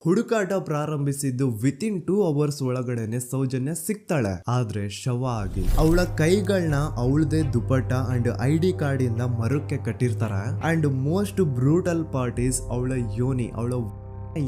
ಹುಡುಕಾಟ ಪ್ರಾರಂಭಿಸಿದ್ದು within 2 hours ಒಳಗಡೆನೆ ಸೌಜನ್ಯ ಸಿಗ್ತಾಳೆ. ಆದ್ರೆ ಶವ ಆಗಿ ಅವಳ ಕೈಗಳನ್ನ ಅವಳದೇ ದುಪಟ್ಟ ಅಂಡ್ ID ಕಾರ್ಡ್ ಇಂದ ಮರಕ್ಕೆ ಕಟ್ಟಿರ್ತಾರೆ. And most brutal part is ಅವಳ ಯೋನಿ, ಅವಳ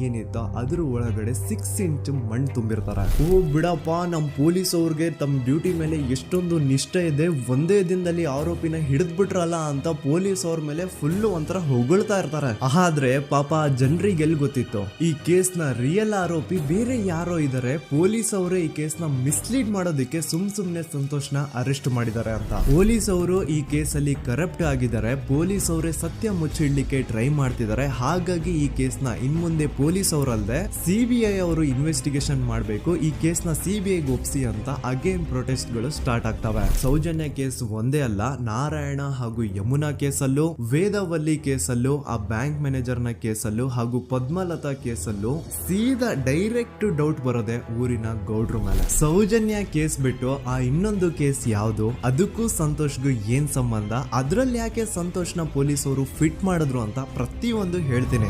ಏನಿತ್ತು ಅದ್ರ ಒಳಗಡೆ 6 ಇಂಚ್ ಮಣ್ಣು ತುಂಬಿರ್ತಾರೆ. ಓ ಬಿಡಪ್ಪ, ನಮ್ ಪೊಲೀಸ್ ಅವ್ರಿಗೆ ತಮ್ಮ ಡ್ಯೂಟಿ ಮೇಲೆ ಎಷ್ಟೊಂದು ನಿಷ್ಠೆ ಇದೆ, ಒಂದೇ ದಿನದಲ್ಲಿ ಆರೋಪಿನ ಹಿಡಿದ್ ಬಿಟ್ರಲ್ಲ ಅಂತ ಪೊಲೀಸ್ ಅವ್ರ ಮೇಲೆ ಫುಲ್ ಒಂಥರ ಹೊಗಳ್ತಾ ಇರ್ತಾರೆ. ಆದ್ರೆ ಪಾಪ ಜನರಿಗೆ ಎಲ್ಲಿ ಗೊತ್ತಿತ್ತು ಈ ಕೇಸ್ ನ ರಿಯಲ್ ಆರೋಪಿ ಬೇರೆ ಯಾರೋ ಇದಾರೆ, ಪೊಲೀಸ್ ಅವರೇ ಈ ಕೇಸ್ ನ ಮಿಸ್ಲೀಡ್ ಮಾಡೋದಕ್ಕೆ ಸುಮ್ನೆ ಸಂತೋಷ್ನ ಅರೆಸ್ಟ್ ಮಾಡಿದ್ದಾರೆ ಅಂತ. ಪೊಲೀಸ್ ಅವರು ಈ ಕೇಸ್ ಅಲ್ಲಿ ಕರಪ್ಟ್ ಆಗಿದ್ದಾರೆ, ಪೊಲೀಸ್ ಅವರೇ ಸತ್ಯ ಮುಚ್ಚಿಡ್ಲಿಕ್ಕೆ ಟ್ರೈ ಮಾಡ್ತಿದ್ದಾರೆ. ಹಾಗಾಗಿ ಈ ಕೇಸ್ ನ ಇನ್ಮುಂದೆ ಪೊಲೀಸ್ ಅವರಲ್ಲದೆ CBI ಅವರು ಇನ್ವೆಸ್ಟಿಗೇಷನ್ ಮಾಡಬೇಕು, ಈ ಕೇಸ್ ನ CBI ಒಪ್ಸಿ ಅಂತ ಅಗೇನ್ ಪ್ರೊಟೆಸ್ಟ್ ಗಳು ಸ್ಟಾರ್ಟ್ ಆಗ್ತವೆ. ಸೌಜನ್ಯ ಕೇಸ್ ಒಂದೇ ಅಲ್ಲ, ನಾರಾಯಣ ಹಾಗೂ ಯಮುನಾ ಕೇಸಲ್ಲೂ, ವೇದವಲ್ಲಿ ಕೇಸಲ್ಲೂ, ಆ ಬ್ಯಾಂಕ್ ಮ್ಯಾನೇಜರ್ ನ ಕೇಸಲ್ಲೂ ಹಾಗೂ ಪದ್ಮಲತಾ ಕೇಸಲ್ಲೂ ಸೀದಾ ಡೈರೆಕ್ಟ್ ಡೌಟ್ ಬರೋದೆ ಊರಿನ ಗೌಡ್ರ ಮೇಲೆ. ಸೌಜನ್ಯ ಕೇಸ್ ಬಿಟ್ಟು ಆ ಇನ್ನೊಂದು ಕೇಸ್ ಯಾವುದು, ಅದಕ್ಕೂ ಸಂತೋಷ್ಗೂ ಏನ್ ಸಂಬಂಧ, ಅದ್ರಲ್ಲಿ ಯಾಕೆ ಸಂತೋಷ್ನ ಪೊಲೀಸ್ ಅವರು ಫಿಟ್ ಮಾಡಿದ್ರು ಅಂತ ಪ್ರತಿಯೊಂದು ಹೇಳ್ತೀನಿ.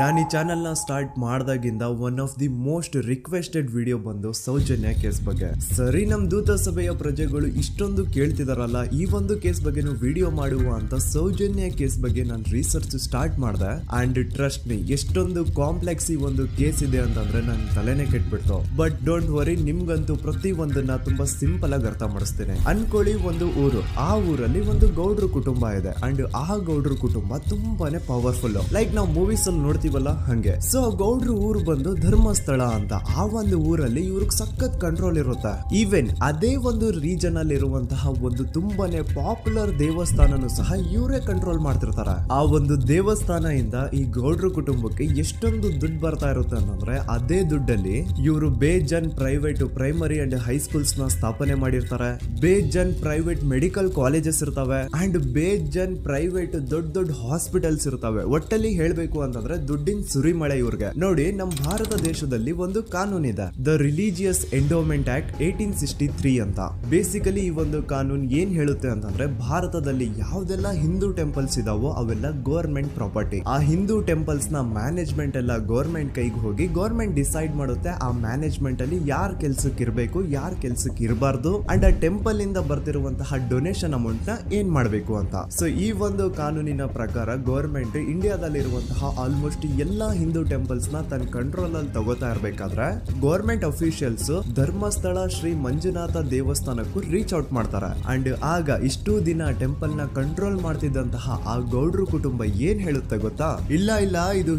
ನಾನು ಈ ಚಾನೆಲ್ ನ ಸ್ಟಾರ್ಟ್ ಮಾಡ್ದಾಗಿಂದ one of the most requested video ಬಂದು ಸೌಜನ್ಯ ಕೇಸ್ ಬಗ್ಗೆ. ಸರಿ, ನಮ್ ದೂತ ಸಭೆಯ ಪ್ರಜೆಗಳು ಇಷ್ಟೊಂದು ಕೇಳ್ತಿದಾರಲ್ಲ, ಈ ಒಂದು ಕೇಸ್ ಬಗ್ಗೆನೂ ವಿಡಿಯೋ ಮಾಡುವ ಅಂತ ಸೌಜನ್ಯ ಕೇಸ್ ಬಗ್ಗೆ ನಾನು ರಿಸರ್ಚ್ ಸ್ಟಾರ್ಟ್ ಮಾಡಿದೆ. ಅಂಡ್ ಟ್ರಸ್ಟ್ ಮೀ, ಎಷ್ಟೊಂದು ಕಾಂಪ್ಲೆಕ್ಸ್ ಈ ಒಂದು ಕೇಸ್ ಇದೆ ಅಂತಂದ್ರೆ ನನ್ನ ತಲೆನೇ ಕೆಟ್ಬಿಡ್ತು. ಬಟ್ ಡೋಂಟ್ ವರಿ, ನಿಮ್ಗಂತೂ ಪ್ರತಿ ಒಂದನ್ನ ತುಂಬಾ ಸಿಂಪಲ್ ಆಗಿ ಅರ್ಥ ಮಾಡಿಸ್ತೇನೆ. ಅನ್ಕೊಳ್ಳಿ, ಒಂದು ಊರು, ಆ ಊರಲ್ಲಿ ಒಂದು ಗೌಡ್ರ ಕುಟುಂಬ ಇದೆ. ಅಂಡ್ ಆ ಗೌಡ್ರ ಕುಟುಂಬ ತುಂಬಾನೇ ಪವರ್ಫುಲ್, ಲೈಕ್ ನಾವು ಮೂವೀಸ್ ಅಲ್ಲಿ ನೋಡ್ತೀವಲ್ಲ ಹಂಗೆ. ಸೊ ಗೌಡ್ರ ಊರು ಬಂದು ಧರ್ಮಸ್ಥಳ ಅಂತ. ಆ ಒಂದು ಊರಲ್ಲಿ ಇವ್ರಿಗೆ ಸಖತ್ ಕಂಟ್ರೋಲ್ ಇರುತ್ತೆ. ಈವನ್ ಅದೇ ಒಂದು ರೀಜನ್ ಅಲ್ಲಿ ಇರುವಂತಹ ಒಂದು ತುಂಬಾನೇ ಪಾಪ್ಯುಲರ್ ದೇವಸ್ಥಾನನು ಸಹ ಇವರೇ ಕಂಟ್ರೋಲ್ ಮಾಡ್ತಿರ್ತಾರೆ. ಆ ಒಂದು ದೇವಸ್ಥಾನ ಇಂದ ಈ ಗೌಡ್ರ ಕುಟುಂಬಕ್ಕೆ ಎಷ್ಟೊಂದು ದುಡ್ಡು ಬರ್ತಾ ಇರುತ್ತೆ ಅಂತಂದ್ರೆ, ಅದೇ ದುಡ್ಡಲ್ಲಿ ಇವರು ಬೇಜನ್ ಪ್ರೈವೇಟ್ ಪ್ರೈಮರಿ ಅಂಡ್ ಹೈಸ್ಕೂಲ್ಸ್ ನ ಸ್ಥಾಪನೆ ಮಾಡಿರ್ತಾರೆ, ಬೇಜನ್ ಪ್ರೈವೇಟ್ ಮೆಡಿಕಲ್ ಕಾಲೇಜಸ್ ಇರ್ತವೆ, ಅಂಡ್ ಬೇಜನ್ ಪ್ರೈವೇಟ್ ದೊಡ್ಡ ಹಾಸ್ಪಿಟಲ್ಸ್ ಇರ್ತವೆ. ಒಟ್ಟಲ್ಲಿ ಹೇಳ್ಬೇಕು ಅಂತಂದ್ರೆ ದುಡ್ಡಿನ ಸುರಿಮಳೆ ಇವ್ರಿಗೆ. ನೋಡಿ, ನಮ್ಮ ಭಾರತ ದೇಶದಲ್ಲಿ ಒಂದು ಕಾನೂನಿದೆ, ದ ರಿಲಿಜಿಯಸ್ ಎಂಡೋಮೆಂಟ್ ಆಕ್ಟ್ 1863 ಅಂತ. ಬೇಸಿಕಲಿ ಈ ಒಂದು ಕಾನೂನು ಏನ್ ಹೇಳುತ್ತೆ ಅಂತಂದ್ರೆ, ಭಾರತದಲ್ಲಿ ಯಾವ್ದೆಲ್ಲ ಹಿಂದೂ ಟೆಂಪಲ್ಸ್ ಇದಾವೋ ಅವೆಲ್ಲ ಗವರ್ಮೆಂಟ್ ಪ್ರಾಪರ್ಟಿ. ಆ ಹಿಂದೂ ಟೆಂಪಲ್ಸ್ ನ ಮ್ಯಾನೇಜ್ಮೆಂಟ್ ಎಲ್ಲ ಗವರ್ಮೆಂಟ್ ಕೈಗೆ ಹೋಗಿ ಗವರ್ಮೆಂಟ್ ಡಿಸೈಡ್ ಮಾಡುತ್ತೆ ಆ ಮ್ಯಾನೇಜ್ಮೆಂಟ್ ಅಲ್ಲಿ ಯಾರ್ ಕೆಲ್ಸಕ್ಕೆ ಇರಬೇಕು, ಯಾರ್ ಕೆಲ್ಸಕ್ಕೆ ಇರಬಾರ್ದು, ಅಂಡ್ ಆ ಟೆಂಪಲ್ ಇಂದ ಬರ್ತಿರುವಂತಹ ಡೊನೇಷನ್ ಅಮೌಂಟ್ ನ ಏನ್ ಮಾಡಬೇಕು ಅಂತ. ಸೊ ಈ ಒಂದು ಕಾನೂನಿನ ಪ್ರಕಾರ ಗವರ್ಮೆಂಟ್ ಇಂಡಿಯಾದಲ್ಲಿರುವಂತಹ ಆಲ್ಮೋಸ್ಟ್ ಎಲ್ಲಾ ಹಿಂದೂ ಟೆಂಪಲ್ಸ್ ನ ತನ್ನ ಕಂಟ್ರೋಲ್ ಅಲ್ಲಿ ತಗೋತಾ ಇರ್ಬೇಕಾದ್ರೆ ಗವರ್ಮೆಂಟ್ ಅಫಿಷಿಯಲ್ಸ್ ಧರ್ಮಸ್ಥಳ ಶ್ರೀ ಮಂಜುನಾಥ ದೇವಸ್ಥಾನಕ್ಕೂ ರೀಚ್ ಔಟ್ ಮಾಡ್ತಾರೆ. ಅಂಡ್ ಆಗ ಇಷ್ಟು ದಿನ ಟೆಂಪಲ್ ನ ಕಂಟ್ರೋಲ್ ಮಾಡ್ತಿದ್ದಂತಹ ಆ ಗೌಡ್ರ ಕುಟುಂಬ ಏನ್ ಹೇಳುತ್ತೆ ಗೊತ್ತಾ, ಇಲ್ಲ ಇದು